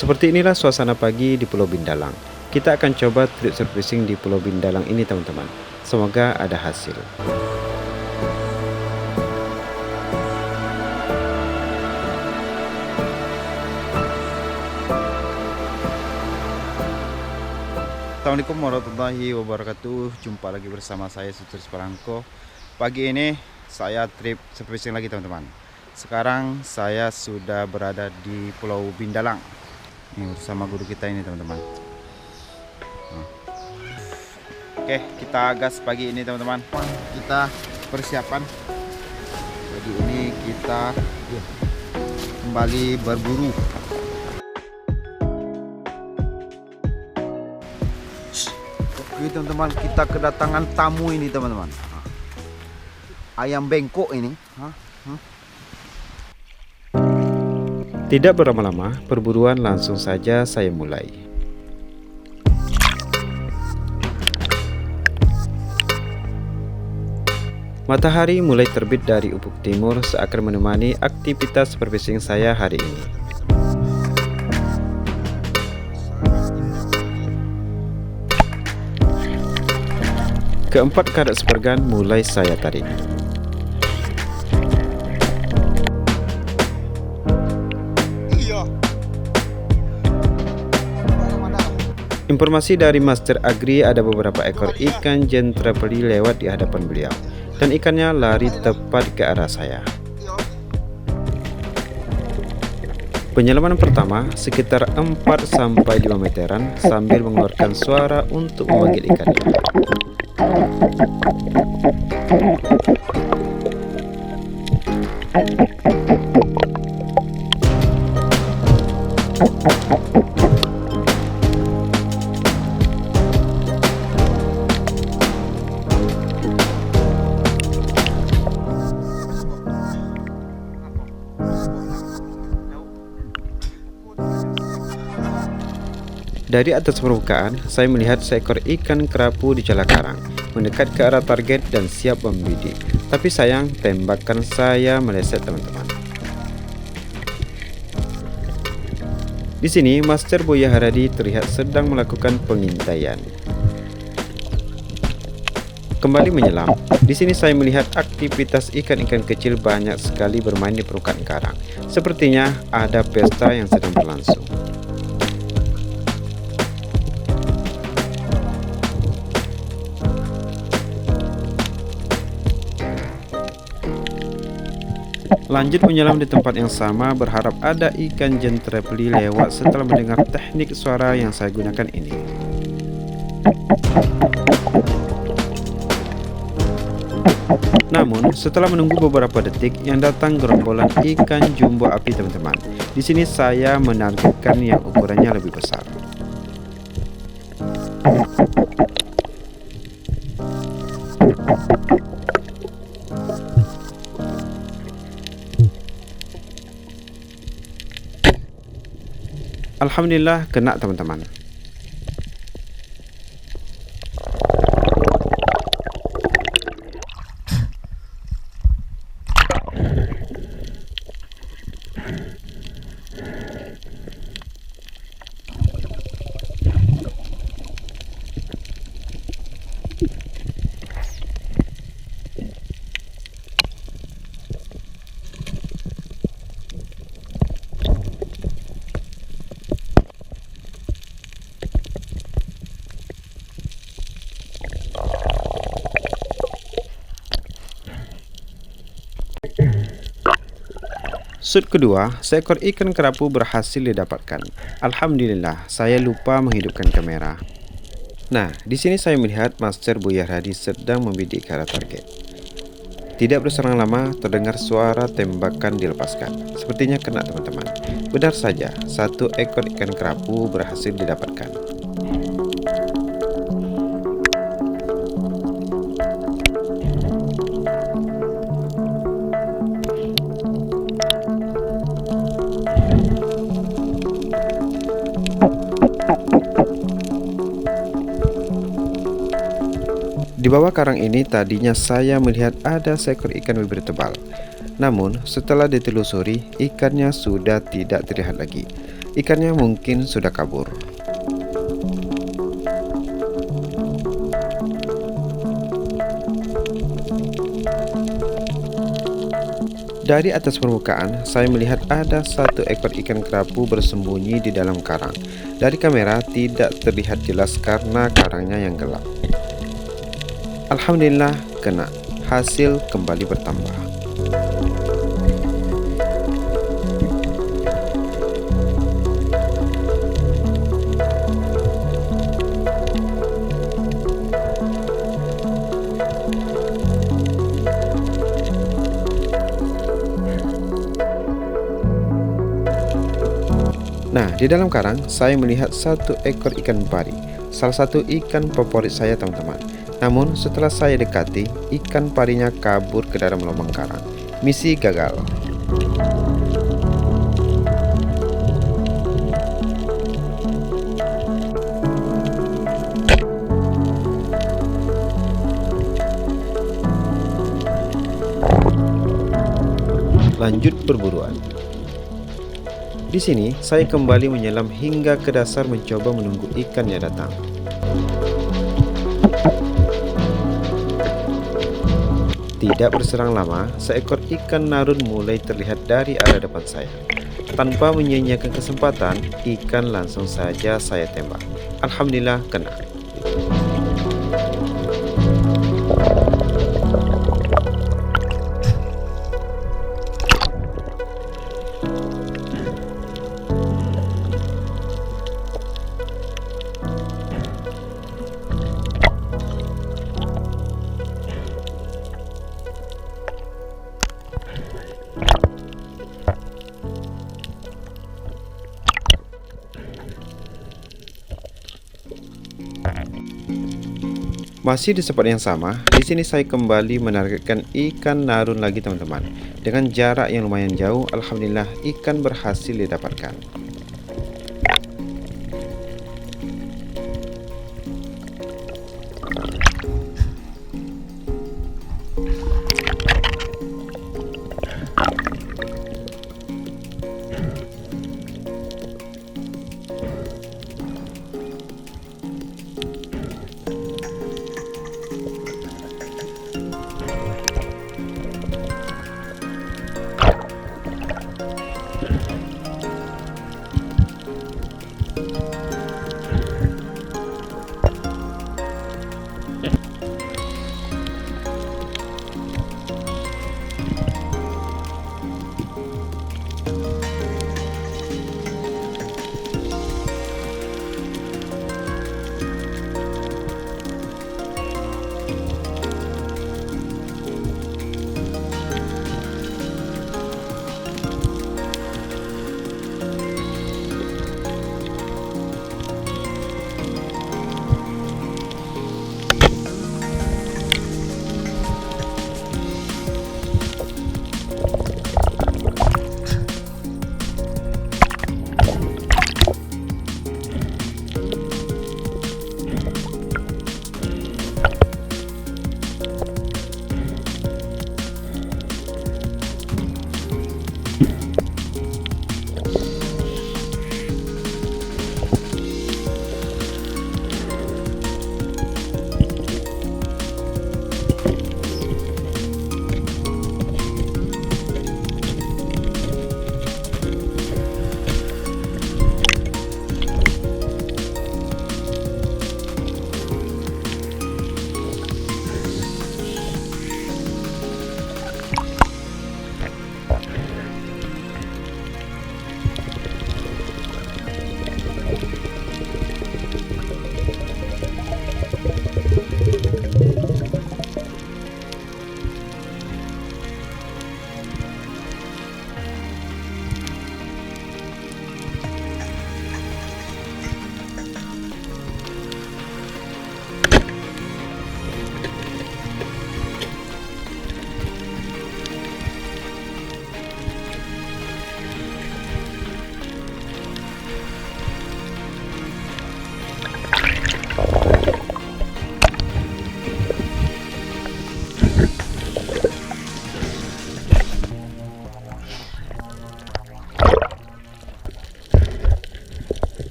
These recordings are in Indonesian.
Seperti inilah suasana pagi di Pulau Bindalang. Kita akan coba trip surfacing di Pulau Bindalang ini teman-teman. Semoga ada hasil. Assalamualaikum warahmatullahi wabarakatuh. Jumpa lagi bersama saya Sutur Parangko. Pagi ini saya trip surfacing lagi teman-teman. Sekarang saya sudah berada di Pulau Bindalang. Ini bersama guru kita ini teman-teman. Oke, kita gas pagi ini teman-teman. Kita persiapan. Pagi ini kita kembali berburu. Oke teman-teman, kita kedatangan tamu ini teman-teman. Ayam bengkok ini. Tidak berlama-lama, perburuan langsung saja saya mulai. Matahari mulai terbit dari ufuk timur seakan menemani aktivitas surfacing saya hari ini. Keempat karet sepergan mulai saya tarik. Informasi dari Master Agri ada beberapa ekor ikan jentrepeli lewat di hadapan beliau dan ikannya lari tepat ke arah saya. Penyelaman pertama sekitar 4-5 meteran sambil mengeluarkan suara untuk memanggil ikannya. Dari atas permukaan, saya melihat seekor ikan kerapu di celah karang, mendekat ke arah target dan siap membidik. Tapi sayang, tembakan saya meleset teman-teman. Di sini, Master Buya Haradi terlihat sedang melakukan pengintaian. Kembali menyelam, di sini saya melihat aktivitas ikan-ikan kecil banyak sekali bermain di permukaan karang. Sepertinya ada pesta yang sedang berlangsung. Lanjut menyelam di tempat yang sama, berharap ada ikan jentrepeli lewat setelah mendengar teknik suara yang saya gunakan ini. Namun, setelah menunggu beberapa detik, yang datang gerombolan ikan jumbo api teman-teman. Di sini saya menargetkan yang ukurannya lebih besar. Alhamdulillah kena teman-teman. Shoot kedua, seekor ikan kerapu berhasil didapatkan. Alhamdulillah, saya lupa menghidupkan kamera. Nah, di sini saya melihat Master Buya Haradi sedang membidik ke arah target. Tidak berselang lama, terdengar suara tembakan dilepaskan. Sepertinya kena teman-teman. Benar saja, satu ekor ikan kerapu berhasil didapatkan. Di bawah karang ini tadinya saya melihat ada seekor ikan bibir tebal. Namun setelah ditelusuri, ikannya sudah tidak terlihat lagi. Ikannya mungkin sudah kabur. Dari atas permukaan, saya melihat ada satu ekor ikan kerapu bersembunyi di dalam karang. Dari kamera tidak terlihat jelas karena karangnya yang gelap. Alhamdulillah kena. Hasil kembali bertambah. Nah, di dalam karang saya melihat satu ekor ikan pari, salah satu ikan favorit saya teman-teman. Namun setelah saya dekati, ikan parinya kabur ke dalam lubang karang. Misi gagal. Lanjut perburuan. Di sini, saya kembali menyelam hingga ke dasar mencoba menunggu ikan yang datang. Tidak berserang lama, seekor ikan narun mulai terlihat dari arah depan saya. Tanpa menyia-nyiakan kesempatan, ikan langsung saja saya tembak. Alhamdulillah kena. Masih di spot yang sama, di sini saya kembali menargetkan ikan narun lagi teman-teman. Dengan jarak yang lumayan jauh, alhamdulillah ikan berhasil didapatkan.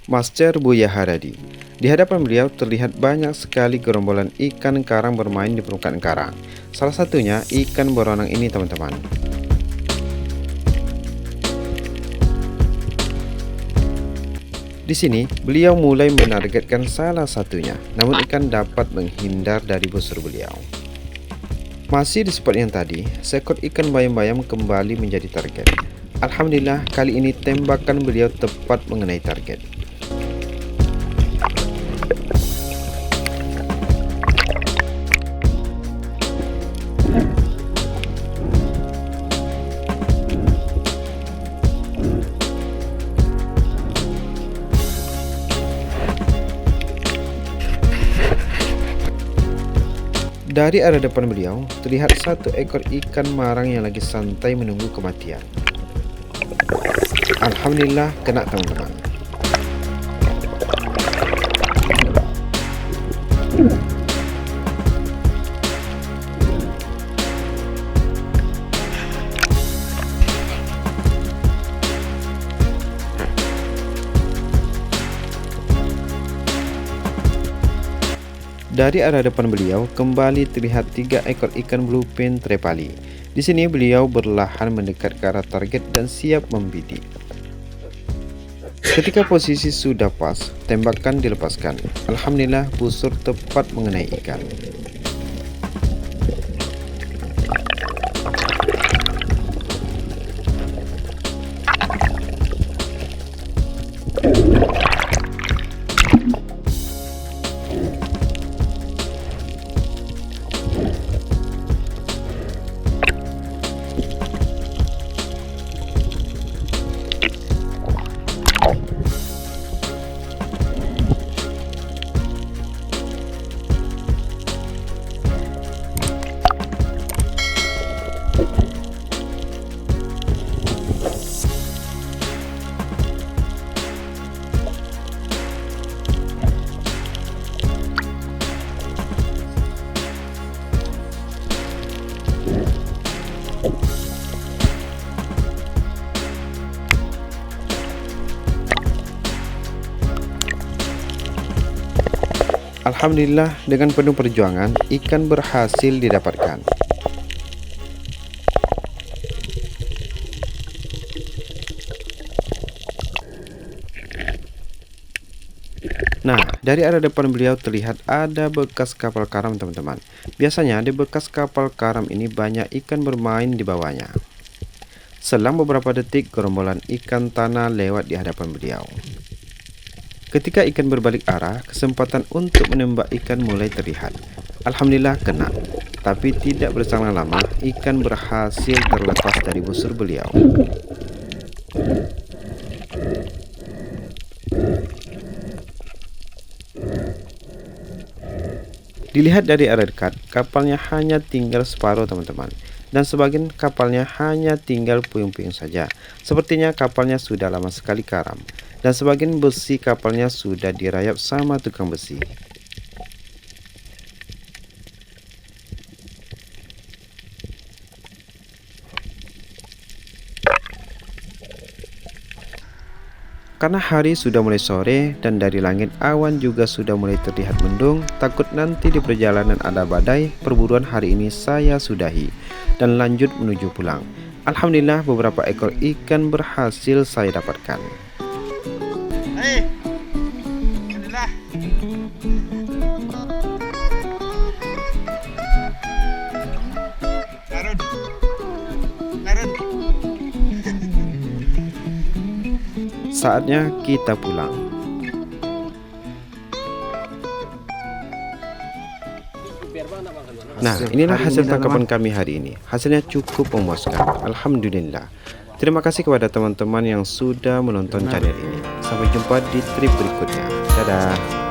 Master Buya Haradi. Di hadapan beliau terlihat banyak sekali gerombolan ikan karang bermain di permukaan karang. Salah satunya ikan beronang ini, teman-teman. Di sini, beliau mulai menargetkan salah satunya, namun ikan dapat menghindar dari busur beliau. Masih di spot yang tadi, seekor ikan bayam-bayam kembali menjadi target. Alhamdulillah, kali ini tembakan beliau tepat mengenai target. Dari arah depan beliau, terlihat satu ekor ikan marang yang lagi santai menunggu kematian. Alhamdulillah, kena, teman-teman. Dari arah depan beliau kembali terlihat 3 ekor ikan bluefin trepali. Di sini beliau berlahan mendekat ke arah target dan siap membidik. Ketika posisi sudah pas, tembakan dilepaskan. Alhamdulillah, busur tepat mengenai ikan. Alhamdulillah, dengan penuh perjuangan, ikan berhasil didapatkan. Nah, dari arah depan beliau terlihat ada bekas kapal karam, teman-teman. Biasanya di bekas kapal karam ini banyak ikan bermain di bawahnya. Selang beberapa detik, gerombolan ikan tanah lewat di hadapan beliau. Ketika ikan berbalik arah, kesempatan untuk menembak ikan mulai terlihat. Alhamdulillah, kena. Tapi tidak berselang lama, ikan berhasil terlepas dari busur beliau. Dilihat dari arah dekat, kapalnya hanya tinggal separuh, teman-teman. Dan sebagian kapalnya hanya tinggal puing-puing saja. Sepertinya kapalnya sudah lama sekali karam. Dan sebagian besi kapalnya sudah dirayap sama tukang besi. Karena hari sudah mulai sore dan dari langit awan juga sudah mulai terlihat mendung, takut nanti di perjalanan ada badai, perburuan hari ini saya sudahi dan lanjut menuju pulang. Alhamdulillah, beberapa ekor ikan berhasil saya dapatkan. Alhamdulillah. Karun. Saatnya kita pulang. Nah, inilah hasil tangkapan kami hari ini. Hasilnya cukup memuaskan. Alhamdulillah. Terima kasih kepada teman-teman yang sudah menonton channel ini. Sampai jumpa di trip berikutnya. Dadah.